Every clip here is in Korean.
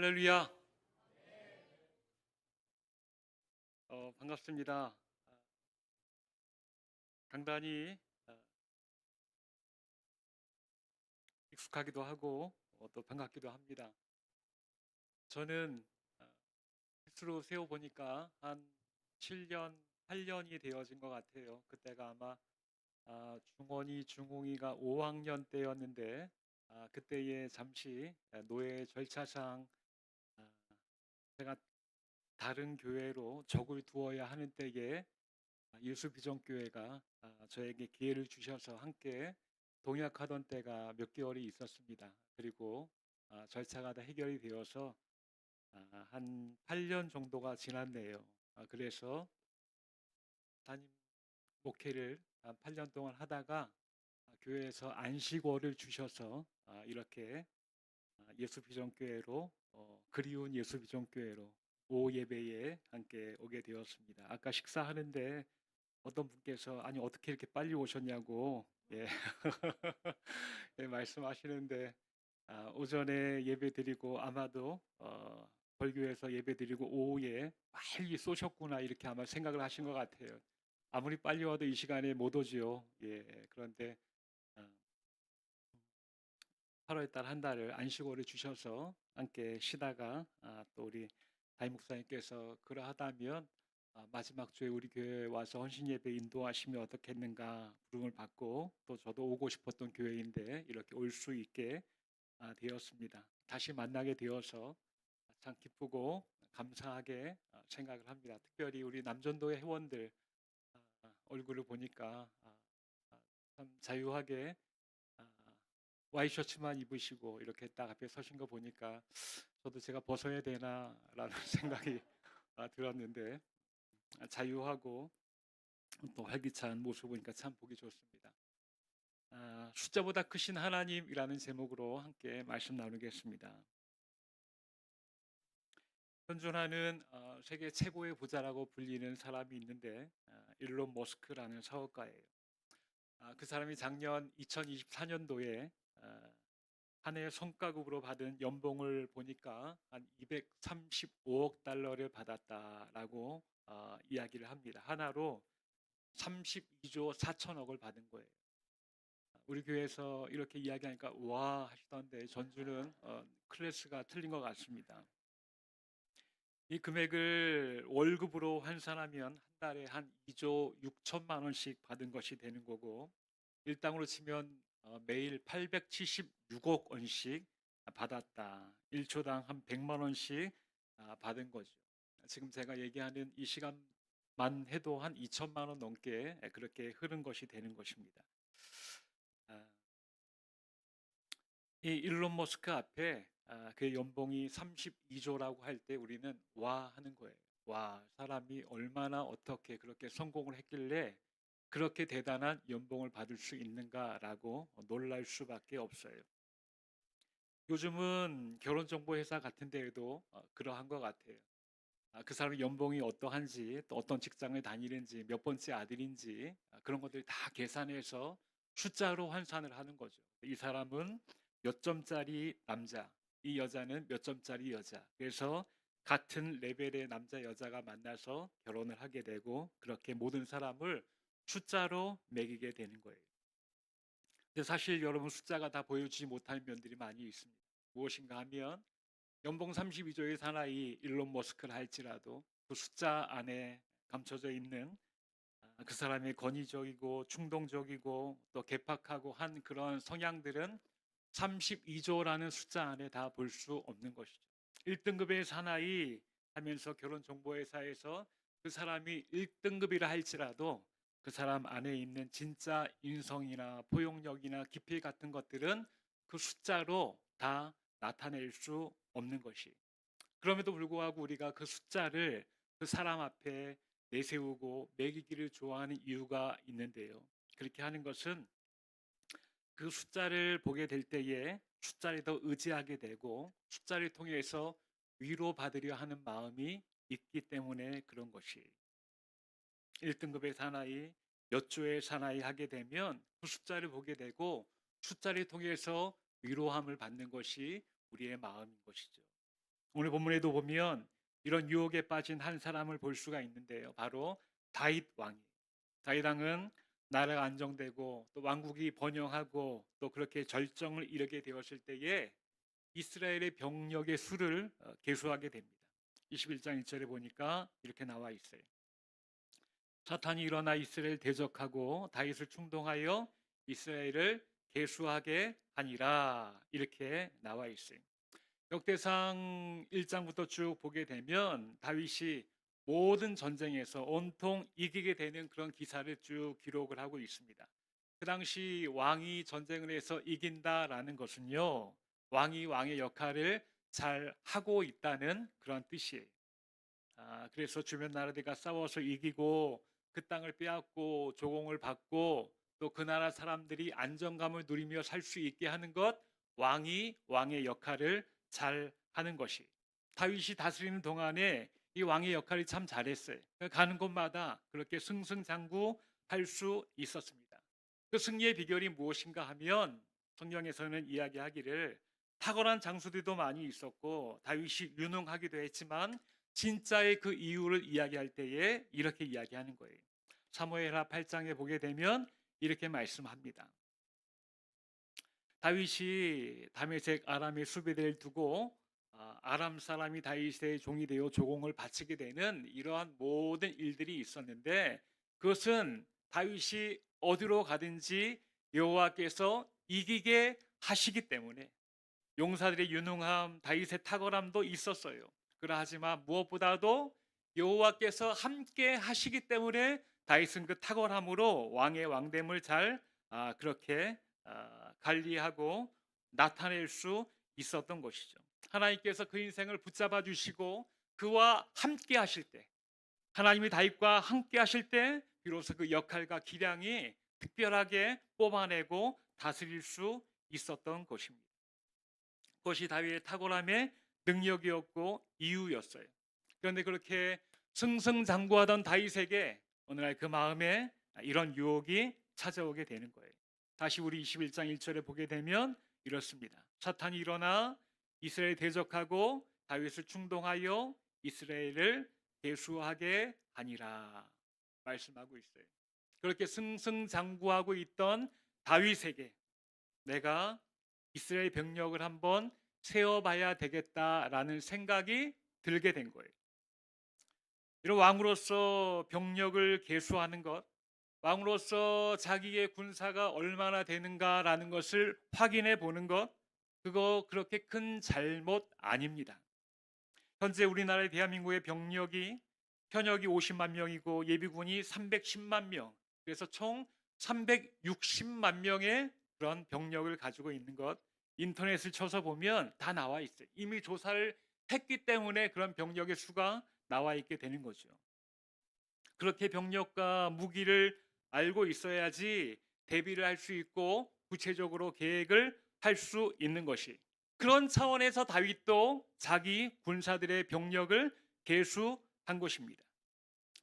할렐루야. 반갑습니다. 강단이 익숙하기도 하고 또 반갑기도 합니다. 저는 스스로 세워보니까 한 7년, 8년이 되어진 것 같아요. 그때가 아마 중원이, 중홍이가 5학년 때였는데 그때에 잠시 노예 절차상 아, 제가 다른 교회로 적을 두어야 하는 때에 예수 비전교회가 저에게 기회를 주셔서 함께 동역하던 때가 몇 개월이 있었습니다. 그리고 절차가 다 해결이 되어서 한 8년 정도가 지났네요. 그래서 담임 목회를 한 8년 동안 하다가 교회에서 안식월을 주셔서 이렇게 예수 비전교회로 그리운 예수 비전교회로 오후 예배에 함께 오게 되었습니다. 아까 식사하는데 어떤 분께서 아니 어떻게 이렇게 빨리 오셨냐고 예, 예, 말씀하시는데 오전에 예배드리고 아마도 벌교에서 예배드리고 오후에 빨리 쏘셨구나 이렇게 아마 생각을 하신 것 같아요. 아무리 빨리 와도 이 시간에 못 오지요. 예, 그런데 8월 달 한 달을 안식월을 주셔서 함께 쉬다가 또 우리 담임 목사님께서 그러하다면 마지막 주에 우리 교회에 와서 헌신 예배 인도하시면 어떻겠는가 부름을 받고 또 저도 오고 싶었던 교회인데 이렇게 올 수 있게 되었습니다. 다시 만나게 되어서 참 기쁘고 감사하게 생각을 합니다. 특별히 우리 남전도의 회원들 얼굴을 보니까 참 자유하게 아, 와이셔츠만 입으시고 이렇게 딱 앞에 서신 거 보니까 저도 제가 벗어야 되나라는 생각이 들었는데 자유하고 또 활기찬 모습 보니까 참 보기 좋습니다. 숫자보다 크신 하나님이라는 제목으로 함께 말씀 나누겠습니다. 현존하는 세계 최고의 부자라고 불리는 사람이 있는데 일론 머스크라는 사업가예요. 그 사람이 작년 2024년도에 한 해 성과급으로 받은 연봉을 보니까 한 235억 달러를 받았다라고 이야기를 합니다. 하나로 32조 4천억을 받은 거예요. 우리 교회에서 이렇게 이야기하니까 와 하시던데 전주는 클래스가 틀린 것 같습니다. 이 금액을 월급으로 환산하면 한 달에 한 2조 6천만 원씩 받은 것이 되는 거고 일당으로 치면 매일 876억 원씩 받았다. 1초당 한 100만 원씩 받은 거죠. 지금 제가 얘기하는 이 시간만 해도 한 2천만 원 넘게 그렇게 흐른 것이 되는 것입니다. 아, 이 일론 머스크 앞에 그 연봉이 32조라고 할 때 우리는 와 하는 거예요. 와, 사람이 얼마나 어떻게 그렇게 성공을 했길래 그렇게 대단한 연봉을 받을 수 있는가라고 놀랄 수밖에 없어요. 요즘은 결혼정보회사 같은 데에도 그러한 것 같아요. 그 사람의 연봉이 어떠한지, 또 어떤 직장을 다니는지, 몇 번째 아들인지 그런 것들이 다 계산해서 숫자로 환산을 하는 거죠. 이 사람은 몇 점짜리 남자, 이 여자는 몇 점짜리 여자. 그래서 같은 레벨의 남자, 여자가 만나서 결혼을 하게 되고 그렇게 모든 사람을 숫자로 매기게 되는 거예요. 근데 사실 여러분 숫자가 다 보여주지 못할 면들이 많이 있습니다. 무엇인가 하면 연봉 32조의 사나이 일론 머스크를 할지라도 그 숫자 안에 감춰져 있는 그 사람의 권위적이고 충동적이고 또 개팍하고 한 그런 성향들은 32조라는 숫자 안에 다 볼 수 없는 것이죠. 1등급의 사나이 하면서 결혼정보회사에서 그 사람이 1등급이라 할지라도 그 사람 안에 있는 진짜 인성이나 포용력이나 깊이 같은 것들은 그 숫자로 다 나타낼 수 없는 것이. 그럼에도 불구하고 우리가 그 숫자를 그 사람 앞에 내세우고 매기기를 좋아하는 이유가 있는데요. 그렇게 하는 것은 그 숫자를 보게 될 때에 숫자를 더 의지하게 되고 숫자를 통해서 위로받으려 하는 마음이 있기 때문에 그런 것이 1등급의 사나이, 몇 조의 사나이 하게 되면 그 숫자를 보게 되고 숫자를 통해서 위로함을 받는 것이 우리의 마음인 것이죠. 오늘 본문에도 보면 이런 유혹에 빠진 한 사람을 볼 수가 있는데요. 바로 다윗 왕이에요. 다윗 왕은 나라가 안정되고 또 왕국이 번영하고 또 그렇게 절정을 이르게 되었을 때에 이스라엘의 병력의 수를 계수하게 됩니다. 21장 1절에 보니까 이렇게 나와 있어요. 사탄이 일어나 이스라엘 대적하고 다윗을 충동하여 이스라엘을 계수하게 하니라, 이렇게 나와 있어요. 역대상 1장부터 쭉 보게 되면 다윗이 모든 전쟁에서 온통 이기게 되는 그런 기사를 쭉 기록을 하고 있습니다. 그 당시 왕이 전쟁을 해서 이긴다라는 것은요, 왕이 왕의 역할을 잘 하고 있다는 그런 뜻이에요. 그래서 주변 나라들과 싸워서 이기고 그 땅을 빼앗고 조공을 받고 또 그 나라 사람들이 안정감을 누리며 살 수 있게 하는 것, 왕이 왕의 역할을 잘 하는 것이. 다윗이 다스리는 동안에 이 왕의 역할이 참 잘했어요. 가는 곳마다 그렇게 승승장구할 수 있었습니다. 그 승리의 비결이 무엇인가 하면 성경에서는 이야기하기를 탁월한 장수들도 많이 있었고 다윗이 유능하기도 했지만 진짜의 그 이유를 이야기할 때에 이렇게 이야기하는 거예요. 사무엘하 8장에 보게 되면 이렇게 말씀합니다. 다윗이 다메섹 아람의 수비대를 두고 아람 사람이 다윗의 종이 되어 조공을 바치게 되는 이러한 모든 일들이 있었는데, 그것은 다윗이 어디로 가든지 여호와께서 이기게 하시기 때문에, 용사들의 유능함, 다윗의 탁월함도 있었어요. 그러하지만 무엇보다도 여호와께서 함께 하시기 때문에 다윗은 그 탁월함으로 왕의 왕됨을 잘 그렇게 관리하고 나타낼 수 있었던 것이죠. 하나님께서 그 인생을 붙잡아 주시고 그와 함께 하실 때, 하나님이 다윗과 함께 하실 때 비로소 그 역할과 기량이 특별하게 뽑아내고 다스릴 수 있었던 것입니다. 그것이 다윗의 탁월함의 능력이었고 이유였어요. 그런데 그렇게 승승장구하던 다윗에게 어느 날 그 마음에 이런 유혹이 찾아오게 되는 거예요. 다시 우리 21장 1절에 보게 되면 이렇습니다. 사탄이 일어나 이스라엘 대적하고 다윗을 충동하여 이스라엘을 계수하게 하니라 말씀하고 있어요. 그렇게 승승장구하고 있던 다윗에게 내가 이스라엘 병력을 한번 세워봐야 되겠다라는 생각이 들게 된 거예요. 이런 왕으로서 병력을 계수하는 것, 왕으로서 자기의 군사가 얼마나 되는가라는 것을 확인해 보는 것, 그거 그렇게 큰 잘못 아닙니다. 현재 우리나라의 대한민국의 병력이 현역이 50만 명이고 예비군이 310만 명, 그래서 총 360만 명의 그런 병력을 가지고 있는 것, 인터넷을 쳐서 보면 다 나와 있어요. 이미 조사를 했기 때문에 그런 병력의 수가 나와 있게 되는 거죠. 그렇게 병력과 무기를 알고 있어야지 대비를 할 수 있고 구체적으로 계획을 할 수 있는 것이, 그런 차원에서 다윗도 자기 군사들의 병력을 계수한 것입니다.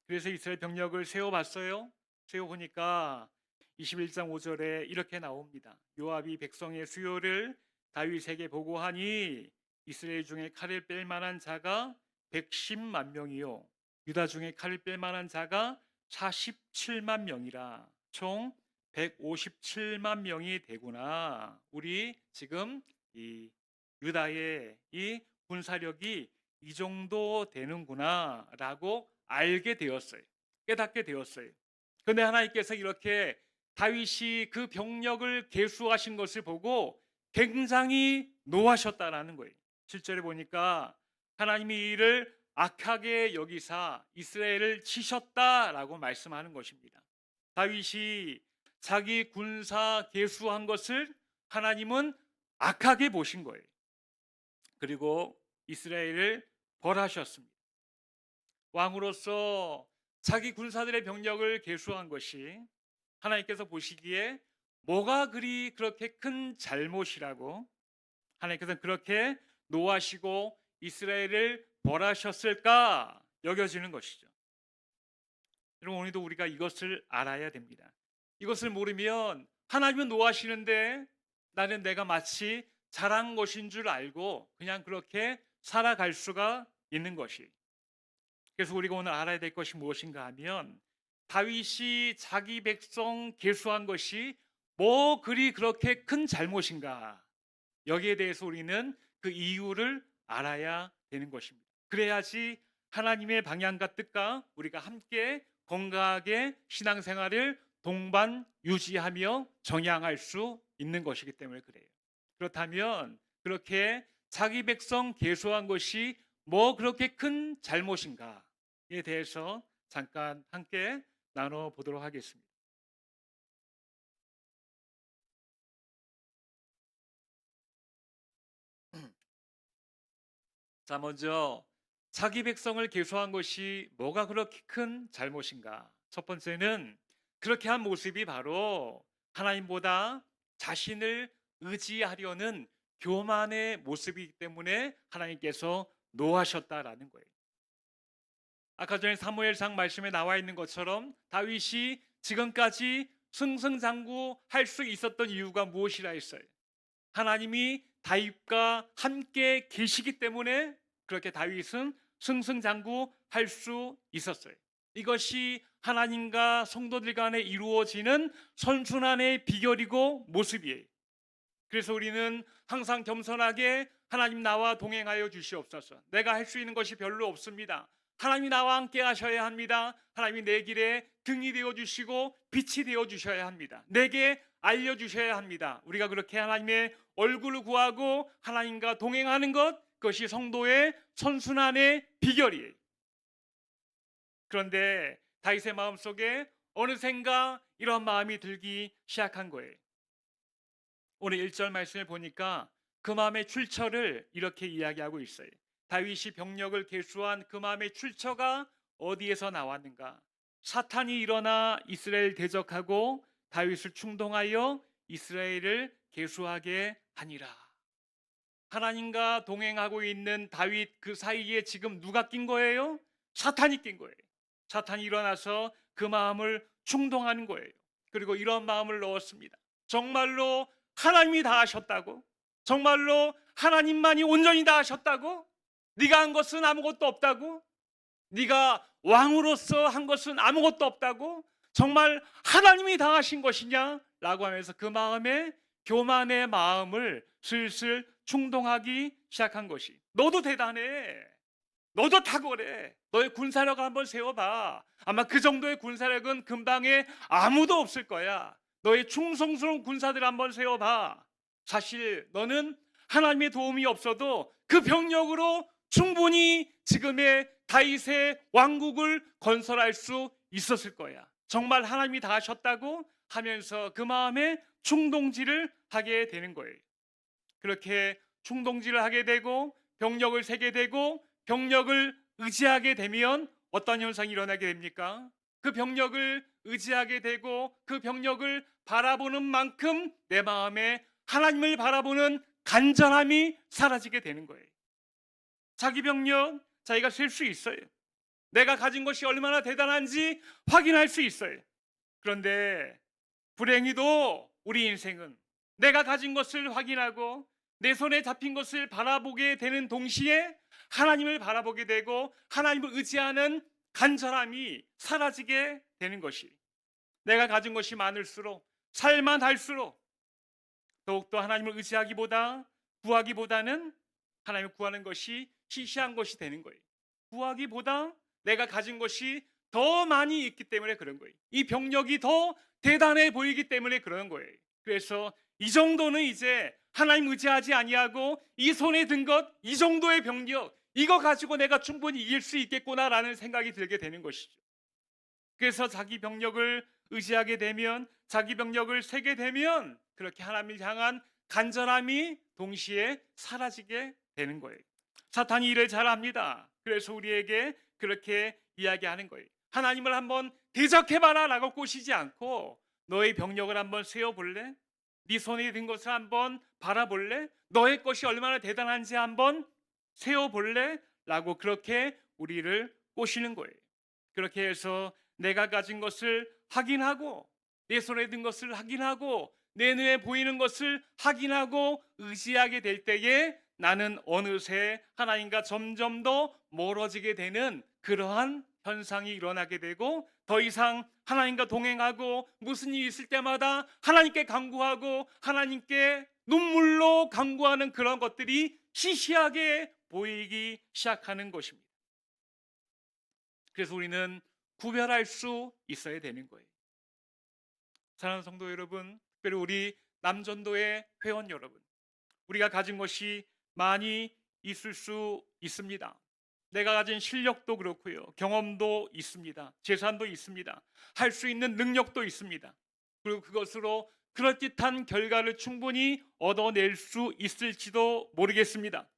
그래서 이스라엘 병력을 세워봤어요. 세워보니까 21장 5절에 이렇게 나옵니다. 요압이 백성의 수요를 다윗에게 보고하니 이스라엘 중에 칼을 뺄 만한 자가 110만 명이요 유다 중에 칼을 뺄 만한 자가 47만 명이라 총 157만 명이 되구나. 우리 지금 이 유다의 이 군사력이 이 정도 되는구나라고 알게 되었어요. 깨닫게 되었어요. 그런데 하나님께서 이렇게 다윗이 그 병력을 계수하신 것을 보고 굉장히 노하셨다라는 거예요. 7절에 보니까 하나님이 이를 악하게 여기사 이스라엘을 치셨다라고 말씀하는 것입니다. 다윗이 자기 군사 계수한 것을 하나님은 악하게 보신 거예요. 그리고 이스라엘을 벌하셨습니다. 왕으로서 자기 군사들의 병력을 계수한 것이 하나님께서 보시기에 뭐가 그렇게 큰 잘못이라고 하나님께서는 그렇게 노하시고 이스라엘을 벌하셨을까 여겨지는 것이죠. 여러분, 오늘도 우리가 이것을 알아야 됩니다. 이것을 모르면 하나님은 노하시는데 나는 내가 마치 잘한 것인 줄 알고 그냥 그렇게 살아갈 수가 있는 것이. 그래서 우리가 오늘 알아야 될 것이 무엇인가 하면 다윗이 자기 백성 계수한 것이 뭐 그리 그렇게 큰 잘못인가, 여기에 대해서 우리는 그 이유를 알아야 되는 것입니다. 그래야지 하나님의 방향과 뜻과 우리가 함께 건강하게 신앙생활을 동반 유지하며 정향할 수 있는 것이기 때문에 그래요. 그렇다면 그렇게 자기 백성 계수한 것이 뭐 그렇게 큰 잘못인가에 대해서 잠깐 함께 나눠보도록 하겠습니다. 자, 먼저 자기 백성을 계수한 것이 뭐가 그렇게 큰 잘못인가? 첫 번째는 그렇게 한 모습이 바로 하나님보다 자신을 의지하려는 교만의 모습이기 때문에 하나님께서 노하셨다라는 거예요. 아까 전에 사무엘상 말씀에 나와 있는 것처럼 다윗이 지금까지 승승장구할 수 있었던 이유가 무엇이라 했어요? 하나님이 다윗과 함께 계시기 때문에 그렇게 다윗은 승승장구할 수 있었어요. 이것이 하나님과 성도들 간에 이루어지는 선순환의 비결이고 모습이에요. 그래서 우리는 항상 겸손하게 하나님 나와 동행하여 주시옵소서. 내가 할 수 있는 것이 별로 없습니다. 하나님이 나와 함께 하셔야 합니다. 하나님이 내 길에 등이 되어 주시고 빛이 되어 주셔야 합니다. 내게 알려 주셔야 합니다. 우리가 그렇게 하나님의 얼굴을 구하고 하나님과 동행하는 것, 그것이 성도의 선순환의 비결이에요. 그런데 다윗의 마음속에 어느샌가 이런 마음이 들기 시작한 거예요. 오늘 1절 말씀을 보니까 그 마음의 출처를 이렇게 이야기하고 있어요. 다윗이 병력을 계수한 그 마음의 출처가 어디에서 나왔는가? 사탄이 일어나 이스라엘 대적하고 다윗을 충동하여 이스라엘을 계수하게 하니라. 하나님과 동행하고 있는 다윗 그 사이에 지금 누가 낀 거예요? 사탄이 낀 거예요. 사탄이 일어나서 그 마음을 충동하는 거예요. 그리고 이런 마음을 넣었습니다. 정말로 하나님이 다 하셨다고? 정말로 하나님만이 온전히 다 하셨다고? 네가 한 것은 아무것도 없다고? 네가 왕으로서 한 것은 아무것도 없다고? 정말 하나님이 다 하신 것이냐? 라고 하면서 그 마음에 교만의 마음을 슬슬 충동하기 시작한 것이. 너도 대단해. 너도 탁월해. 너의 군사력을 한번 세워봐. 아마 그 정도의 군사력은 근방에 아무도 없을 거야. 너의 충성스러운 군사들 한번 세워봐. 사실 너는 하나님의 도움이 없어도 그 병력으로 충분히 지금의 다윗의 왕국을 건설할 수 있었을 거야. 정말 하나님이 다 하셨다고 하면서 그 마음에 충동질을 하게 되는 거예요. 그렇게 충동질을 하게 되고 병력을 세게 되고 병력을 의지하게 되면 어떤 현상이 일어나게 됩니까? 그 병력을 의지하게 되고 그 병력을 바라보는 만큼 내 마음에 하나님을 바라보는 간절함이 사라지게 되는 거예요. 자기 병력 자기가 셀 수 있어요. 내가 가진 것이 얼마나 대단한지 확인할 수 있어요. 그런데 불행히도 우리 인생은 내가 가진 것을 확인하고 내 손에 잡힌 것을 바라보게 되는 동시에 하나님을 바라보게 되고 하나님을 의지하는 간절함이 사라지게 되는 것이, 내가 가진 것이 많을수록 살만 할수록 더욱더 하나님을 의지하기보다 구하기보다는 하나님을 구하는 것이 시시한 것이 되는 거예요. 구하기보다 내가 가진 것이 더 많이 있기 때문에 그런 거예요. 이 병력이 더 대단해 보이기 때문에 그런 거예요. 그래서 이 정도는 이제 하나님 의지하지 아니하고 이 손에 든 것, 이 정도의 병력, 이거 가지고 내가 충분히 이길 수 있겠구나라는 생각이 들게 되는 것이죠. 그래서 자기 병력을 의지하게 되면, 자기 병력을 세게 되면 그렇게 하나님을 향한 간절함이 동시에 사라지게 되는 거예요. 사탄이 일을 잘합니다. 그래서 우리에게 그렇게 이야기하는 거예요. 하나님을 한번 대적해봐라 라고 꼬시지 않고 너의 병력을 한번 세어볼래? 네 손에 든 것을 한번 바라볼래? 너의 것이 얼마나 대단한지 한번 세어볼래? 라고 그렇게 우리를 꼬시는 거예요. 그렇게 해서 내가 가진 것을 확인하고 내 손에 든 것을 확인하고 내 눈에 보이는 것을 확인하고 의지하게 될 때에 나는 어느새 하나님과 점점 더 멀어지게 되는 그러한 현상이 일어나게 되고, 더 이상 하나님과 동행하고 무슨 일이 있을 때마다 하나님께 간구하고 하나님께 눈물로 간구하는 그런 것들이 시시하게 보이기 시작하는 것입니다. 그래서 우리는 구별할 수 있어야 되는 거예요. 사랑하는 성도 여러분, 특별히 우리 남전도의 회원 여러분, 우리가 가진 것이 많이 있을 수 있습니다. 내가 가진 실력도 그렇고요, 경험도 있습니다. 재산도 있습니다. 할 수 있는 능력도 있습니다. 그리고 그것으로 그럴듯한 결과를 충분히 얻어낼 수 있을지도 모르겠습니다.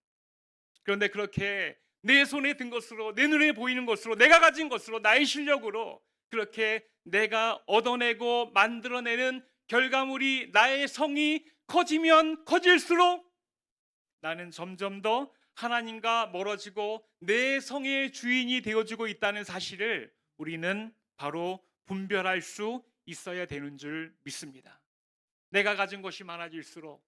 그런데 그렇게 내 손에 든 것으로, 내 눈에 보이는 것으로, 내가 가진 것으로, 나의 실력으로 그렇게 내가 얻어내고 만들어내는 결과물이, 나의 성이 커지면 커질수록 나는 점점 더 하나님과 멀어지고 내 성의 주인이 되어지고 있다는 사실을 우리는 바로 분별할 수 있어야 되는 줄 믿습니다. 내가 가진 것이 많아질수록,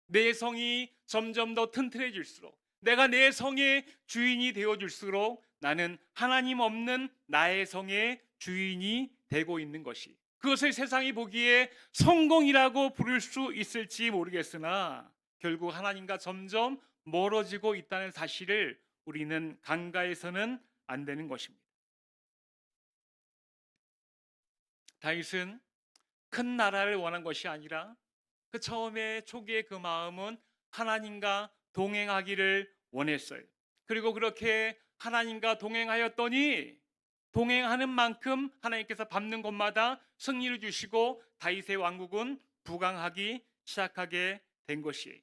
내 성이 점점 더 튼튼해질수록, 내가 내 성의 주인이 되어질수록 나는 하나님 없는 나의 성의 주인이 되고 있는 것이, 그것을 세상이 보기에 성공이라고 부를 수 있을지 모르겠으나 결국 하나님과 점점 멀어지고 있다는 사실을 우리는 간과해서는 안 되는 것입니다. 다윗은 큰 나라를 원한 것이 아니라 그 처음에 초기의 그 마음은 하나님과 동행하기를 원했어요. 그리고 그렇게 하나님과 동행하였더니 동행하는 만큼 하나님께서 밟는 곳마다 승리를 주시고 다윗의 왕국은 부강하기 시작하게 된 것이에요.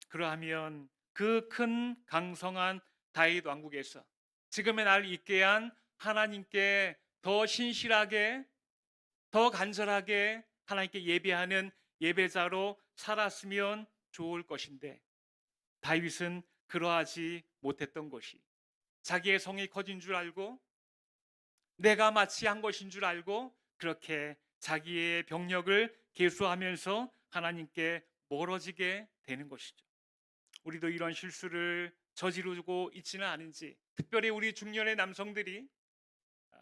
그러하면 그 큰 강성한 다윗 왕국에서 지금의 나를 있게 한 하나님께 더 신실하게, 더 간절하게 하나님께 예배하는 예배자로 살았으면 좋을 것인데, 다윗은 그러하지 못했던 것이, 자기의 성이 커진 줄 알고 내가 마치 한 것인 줄 알고 그렇게 자기의 병력을 계수하면서 하나님께 멀어지게 되는 것이죠. 우리도 이런 실수를 저지르고 있지는 않은지, 특별히 우리 중년의 남성들이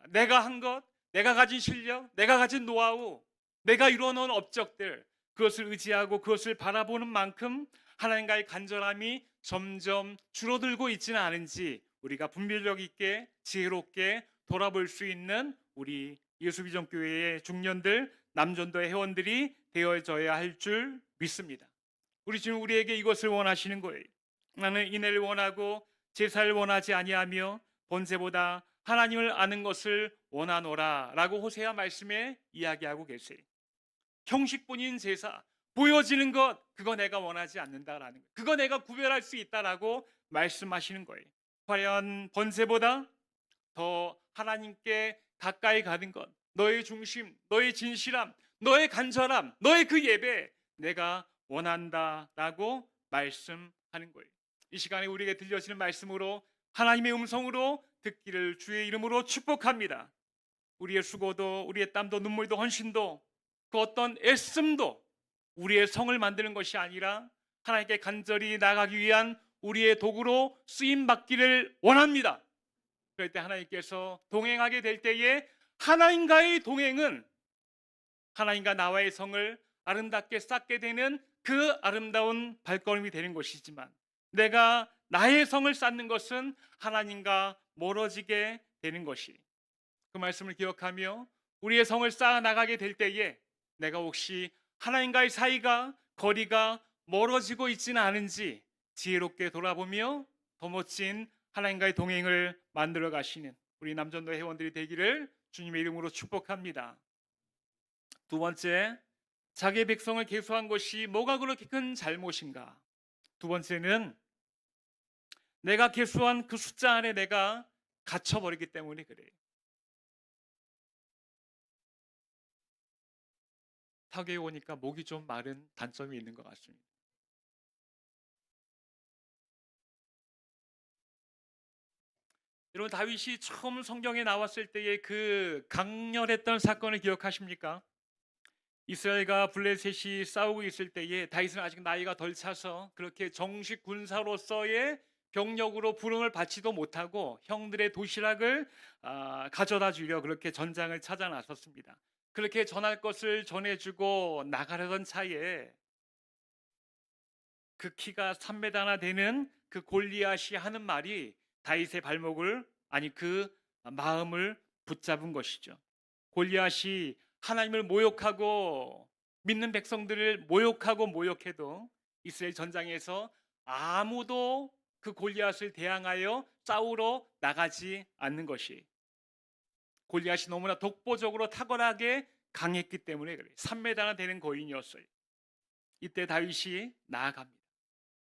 내가 한 것, 내가 가진 실력, 내가 가진 노하우, 내가 이루어놓은 업적들, 그것을 의지하고 그것을 바라보는 만큼 하나님과의 간절함이 점점 줄어들고 있지는 않은지 우리가 분별력 있게 지혜롭게 돌아볼 수 있는 우리 예수비전교회의 중년들, 남전도의 회원들이 되어져야 할 줄 믿습니다. 우리 주님 우리에게 이것을 원하시는 거예요. 나는 인애를 원하고 제사를 원하지 아니하며 번제보다 하나님을 아는 것을 원하노라 라고 호세아 말씀에 이야기하고 계세요. 형식뿐인 제사, 보여지는 것, 그거 내가 원하지 않는다라는 것, 그거 내가 구별할 수 있다라고 말씀하시는 거예요. 과연 번제보다 더 하나님께 가까이 가는 것, 너의 중심, 너의 진실함, 너의 간절함, 너의 그 예배 내가 원한다라고 말씀하는 거예요. 이 시간에 우리에게 들려지는 말씀으로, 하나님의 음성으로 듣기를 주의 이름으로 축복합니다. 우리의 수고도, 우리의 땀도, 눈물도, 헌신도, 그 어떤 애씀도 우리의 성을 만드는 것이 아니라 하나님께 간절히 나가기 위한 우리의 도구로 쓰임 받기를 원합니다. 그럴 때 하나님께서 동행하게 될 때에 하나님과의 동행은 하나님과 나와의 성을 아름답게 쌓게 되는 그 아름다운 발걸음이 되는 것이지만, 내가 나의 성을 쌓는 것은 하나님과 멀어지게 되는 것이, 그 말씀을 기억하며 우리의 성을 쌓아 나가게 될 때에 내가 혹시 하나님과의 사이가, 거리가 멀어지고 있지는 않은지 지혜롭게 돌아보며 더 멋진 하나님과의 동행을 만들어 가시는 우리 남전도 회원들이 되기를 주님의 이름으로 축복합니다. 두 번째, 자기의 백성을 계수한 것이 뭐가 그렇게 큰 잘못인가? 두 번째는 내가 계수한 그 숫자 안에 내가 갇혀버리기 때문에 그래요. 타교에 오니까 목이 좀 마른 단점이 있는 것 같습니다. 여러분, 다윗이 처음 성경에 나왔을 때의 그 강렬했던 사건을 기억하십니까? 이스라엘과 블레셋이 싸우고 있을 때에 다윗은 아직 나이가 덜 차서 그렇게 정식 군사로서의 병력으로 부름을 받지도 못하고 형들의 도시락을 가져다 주려 그렇게 전장을 찾아 나섰습니다. 그렇게 전할 것을 전해주고 나가려던 차에 그 키가 3m나 되는 그 골리앗이 하는 말이 다윗의 발목을, 아니 그 마음을 붙잡은 것이죠. 골리앗이 하나님을 모욕하고 믿는 백성들을 모욕하고 모욕해도 이스라엘 전장에서 아무도 그 골리앗을 대항하여 싸우러 나가지 않는 것이, 골리앗이 너무나 독보적으로 탁월하게 강했기 때문에 그래요. 3m나 되는 거인이었어요. 이때 다윗이 나아갑니다.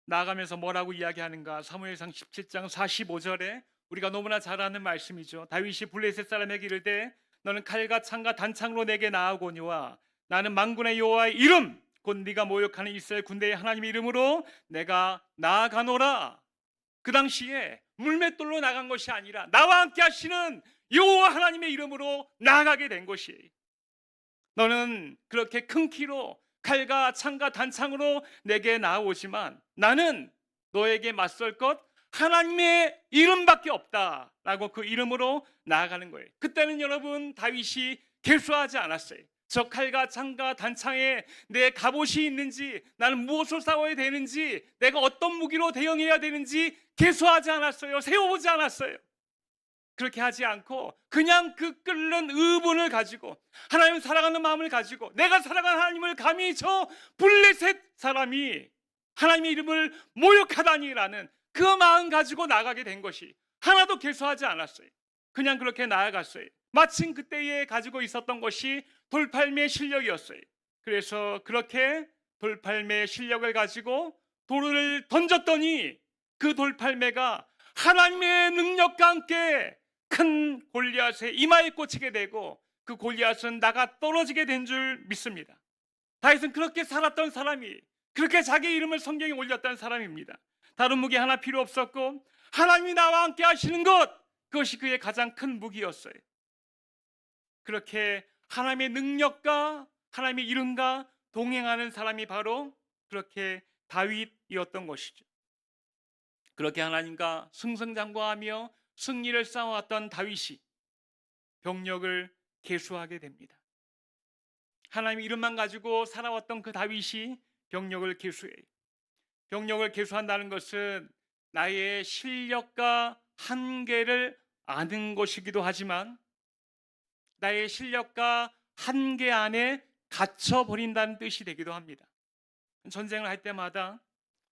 나아가면서 뭐라고 이야기하는가? 사무엘상 17장 45절에 우리가 너무나 잘 아는 말씀이죠. 다윗이 블레셋 사람에게 이르되 너는 칼과 창과 단창으로 내게 나아오거니와 나는 만군의 여호와의 이름 곧 네가 모욕하는 이스라엘 군대의 하나님의 이름으로 내가 나아가노라. 그 당시에 물맷돌로 나간 것이 아니라 나와 함께 하시는 여호와 하나님의 이름으로 나아가게 된 것이에요. 너는 그렇게 큰 키로 칼과 창과 단창으로 내게 나아오지만 나는 너에게 맞설 것 하나님의 이름밖에 없다라고 그 이름으로 나아가는 거예요. 그때는 여러분 다윗이 개수하지 않았어요. 저 칼과 창과 단창에 내 갑옷이 있는지, 나는 무엇을 싸워야 되는지, 내가 어떤 무기로 대응해야 되는지 개수하지 않았어요. 세워보지 않았어요. 그렇게 하지 않고 그냥 그 끓는 의분을 가지고, 하나님 사랑하는 마음을 가지고, 내가 사랑하는 하나님을 감히 저 블레셋 사람이 하나님의 이름을 모욕하다니라는 그 마음 가지고 나가게 된 것이, 하나도 개수하지 않았어요. 그냥 그렇게 나아갔어요. 마침 그때에 가지고 있었던 것이 돌팔매 실력이었어요. 그래서 그렇게 돌팔매 실력을 가지고 돌을 던졌더니 그 돌팔매가 하나님의 능력과 함께 큰 골리앗의 이마에 꽂히게 되고 그 골리앗은 나가 떨어지게 된 줄 믿습니다. 다윗은 그렇게 살았던 사람이, 그렇게 자기 이름을 성경에 올렸던 사람입니다. 다른 무기 하나 필요 없었고 하나님이 나와 함께 하시는 것, 그것이 그의 가장 큰 무기였어요. 그렇게 하나님의 능력과 하나님의 이름과 동행하는 사람이 바로 그렇게 다윗이었던 것이죠. 그렇게 하나님과 승승장구하며 승리를 쌓아왔던 다윗이 병력을 계수하게 됩니다. 하나님의 이름만 가지고 살아왔던 그 다윗이 병력을 계수해요. 병력을 계수한다는 것은 나의 실력과 한계를 아는 것이기도 하지만 나의 실력과 한계 안에 갇혀버린다는 뜻이 되기도 합니다. 전쟁을 할 때마다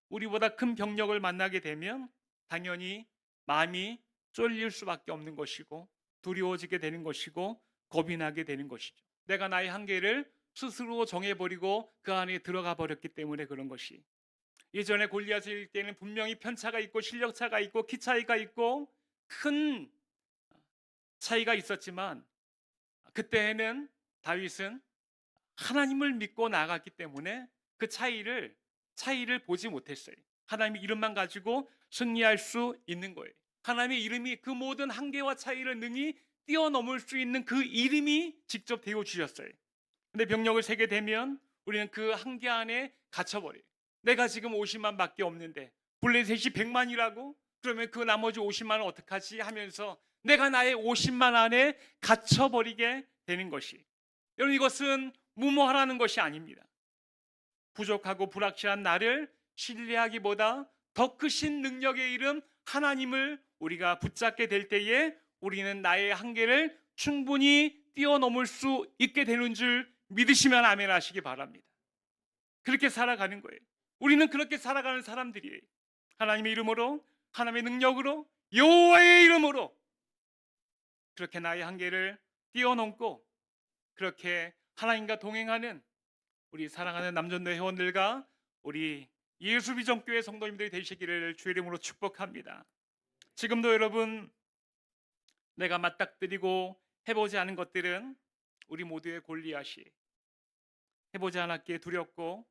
우리보다 큰 병력을 만나게 되면 당연히 마음이 쫄릴 수밖에 없는 것이고 두려워지게 되는 것이고 겁이 나게 되는 것이죠. 내가 나의 한계를 스스로 정해버리고 그 안에 들어가 버렸기 때문에 그런 것이. 예전에 골리앗을 이길 때는 분명히 편차가 있고 실력차가 있고 키 차이가 있고 큰 차이가 있었지만 그때에는 다윗은 하나님을 믿고 나아갔기 때문에 그 차이를 보지 못했어요. 하나님의 이름만 가지고 승리할 수 있는 거예요. 하나님의 이름이 그 모든 한계와 차이를 능히 뛰어넘을 수 있는 그 이름이 직접 되어 주셨어요. 근데 병력을 세게 되면 우리는 그 한계 안에 갇혀버려요. 내가 지금 50만 밖에 없는데 블레셋이 100만이라고? 그러면 그 나머지 50만은 어떡하지? 하면서 내가 나의 50만 안에 갇혀버리게 되는 것이, 여러분 이것은 무모하라는 것이 아닙니다. 부족하고 불확실한 나를 신뢰하기보다 더 크신 능력의 이름 하나님을 우리가 붙잡게 될 때에 우리는 나의 한계를 충분히 뛰어넘을 수 있게 되는 줄 믿으시면 아멘 하시기 바랍니다. 그렇게 살아가는 거예요. 우리는 그렇게 살아가는 사람들이에요. 하나님의 이름으로, 하나님의 능력으로, 여호와의 이름으로 그렇게 나의 한계를 뛰어넘고 그렇게 하나님과 동행하는 우리 사랑하는 남전도 회원들과 우리 예수비전교회 성도님들이 되시기를 주의 이름으로 축복합니다. 지금도 여러분 내가 맞닥뜨리고 해보지 않은 것들은 우리 모두의 골리앗이, 해보지 않았기에 두렵고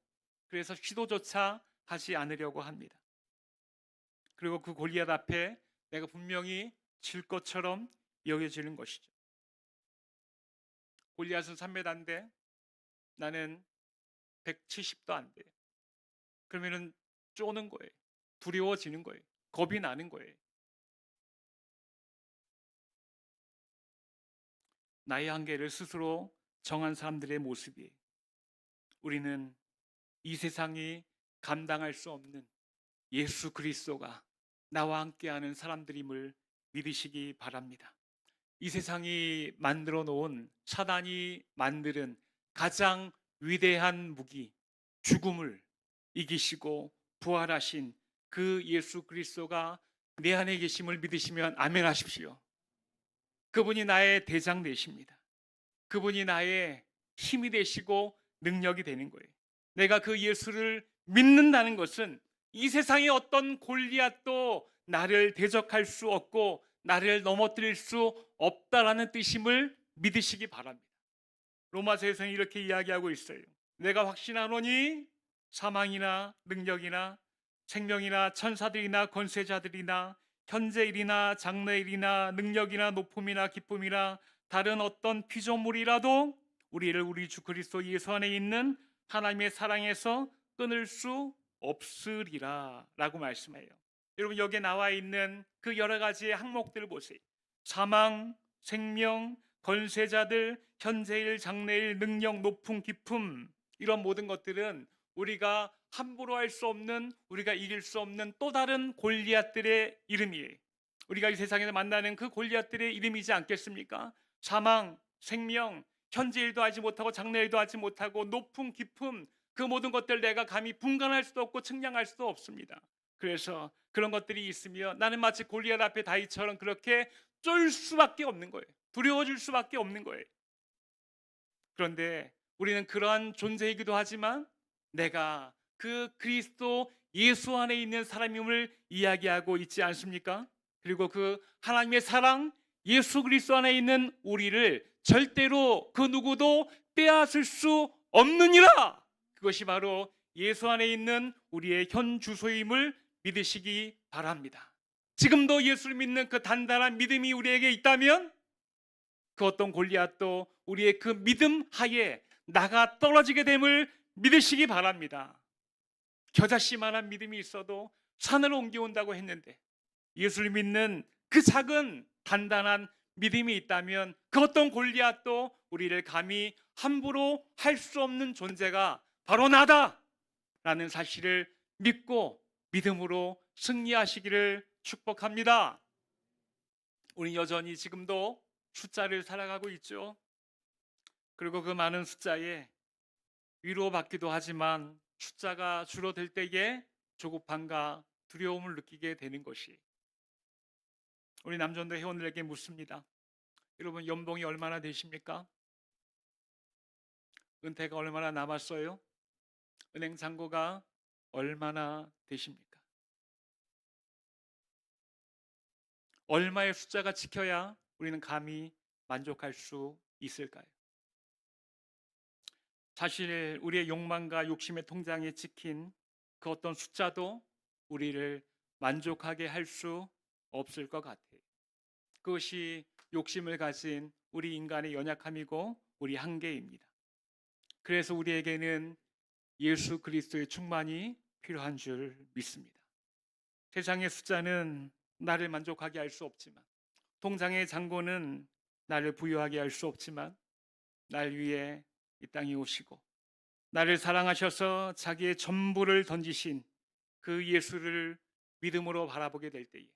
그래서 시도조차 하지 않으려고 합니다. 그리고 그 골리앗 앞에 내가 분명히 질 것처럼 여겨지는 것이죠. 골리앗은 3m인데 나는 170도 안 돼요. 그러면은 쪼는 거예요. 두려워지는 거예요. 겁이 나는 거예요. 나의 한계를 스스로 정한 사람들의 모습이에요. 우리는 이 세상이 감당할 수 없는 예수 그리스도가 나와 함께하는 사람들임을 믿으시기 바랍니다. 이 세상이 만들어 놓은 사단이 만드는 가장 위대한 무기, 죽음을 이기시고 부활하신 그 예수 그리스도가 내 안에 계심을 믿으시면 아멘 하십시오. 그분이 나의 대장 되십니다. 그분이 나의 힘이 되시고 능력이 되는 거예요. 내가 그 예수를 믿는다는 것은 이 세상의 어떤 골리앗도 나를 대적할 수 없고 나를 넘어뜨릴 수 없다라는 뜻임을 믿으시기 바랍니다. 로마서에서는 이렇게 이야기하고 있어요. 내가 확신하노니 사망이나 능력이나 생명이나 천사들이나 권세자들이나 현재일이나 장래일이나 능력이나 높음이나 기쁨이나 다른 어떤 피조물이라도 우리를 우리 주 그리스도 예수 안에 있는 하나님의 사랑에서 끊을 수 없으리라 라고 말씀해요. 여러분, 여기에 나와 있는 그 여러 가지의 항목들을 보세요. 사망, 생명, 권세자들, 현재일, 장래일, 능력, 높음, 깊음, 이런 모든 것들은 우리가 함부로 할 수 없는, 우리가 이길 수 없는 또 다른 골리앗들의 이름이에요. 우리가 이 세상에서 만나는 그 골리앗들의 이름이지 않겠습니까? 사망, 생명, 현재일도 하지 못하고 장래일도 하지 못하고 높음, 깊음, 그 모든 것들 내가 감히 분간할 수도 없고 측량할 수도 없습니다. 그래서 그런 것들이 있으면 나는 마치 골리앗 앞에 다윗처럼 그렇게 쫄 수밖에 없는 거예요. 두려워질 수밖에 없는 거예요. 그런데 우리는 그러한 존재이기도 하지만 내가 그 그리스도 예수 안에 있는 사람임을 이야기하고 있지 않습니까? 그리고 그 하나님의 사랑, 예수 그리스도 안에 있는 우리를 절대로 그 누구도 빼앗을 수 없느니라. 그것이 바로 예수 안에 있는 우리의 현 주소임을 믿으시기 바랍니다. 지금도 예수를 믿는 그 단단한 믿음이 우리에게 있다면 그 어떤 골리앗도 우리의 그 믿음 하에 나가 떨어지게 됨을 믿으시기 바랍니다. 겨자씨만한 믿음이 있어도 산을 옮겨온다고 했는데 예수를 믿는 그 작은 단단한 믿음이 있다면 그 어떤 골리앗도 우리를 감히 함부로 할 수 없는 존재가 바로 나다라는 사실을 믿고 믿음으로 승리하시기를 축복합니다. 우리 여전히 지금도 숫자를 살아가고 있죠. 그리고 그 많은 숫자에 위로받기도 하지만 숫자가 줄어들 때에 조급함과 두려움을 느끼게 되는 것이, 우리 남전도 회원들에게 묻습니다. 여러분, 연봉이 얼마나 되십니까? 은퇴가 얼마나 남았어요? 은행 잔고가 얼마나 되십니까? 얼마의 숫자가 지켜야 우리는 감히 만족할 수 있을까요? 사실 우리의 욕망과 욕심의 통장에 찍힌 그 어떤 숫자도 우리를 만족하게 할 수 없을 것 같아요. 그것이 욕심을 가진 우리 인간의 연약함이고 우리 한계입니다. 그래서 우리에게는 예수 그리스도의 충만이 필요한 줄 믿습니다. 세상의 숫자는 나를 만족하게 할 수 없지만, 통장의 잔고는 나를 부유하게 할 수 없지만, 날 위해 이 땅에 오시고 나를 사랑하셔서 자기의 전부를 던지신 그 예수를 믿음으로 바라보게 될 때에,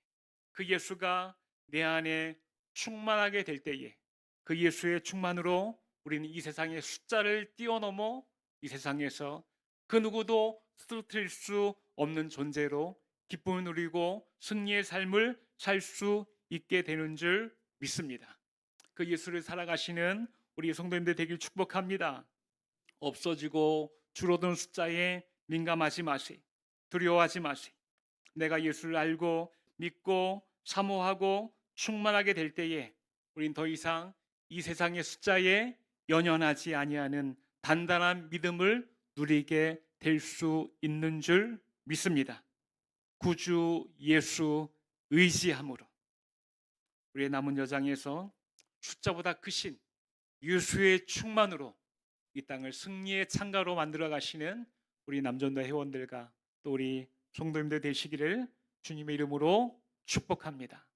그 예수가 내 안에 충만하게 될 때에, 그 예수의 충만으로 우리는 이 세상의 숫자를 뛰어넘어 이 세상에서 그 누구도 쓰러뜨릴 수 없는 존재로 기쁨을 누리고 승리의 삶을 살 수 있게 되는 줄 믿습니다. 그 예수를 살아가시는 우리 성도님들 되길 축복합니다. 없어지고 줄어든 숫자에 민감하지 마세요. 두려워하지 마세요. 내가 예수를 알고 믿고 사모하고 충만하게 될 때에 우린 더 이상 이 세상의 숫자에 연연하지 아니하는 단단한 믿음을 누리게 될 수 있는 줄 믿습니다. 구주 예수 의지함으로 우리의 남은 여정에서 숫자보다 크신 예수의 충만으로 이 땅을 승리의 창가로 만들어 가시는 우리 남전도 회원들과 또 우리 성도님들 되시기를 주님의 이름으로 축복합니다.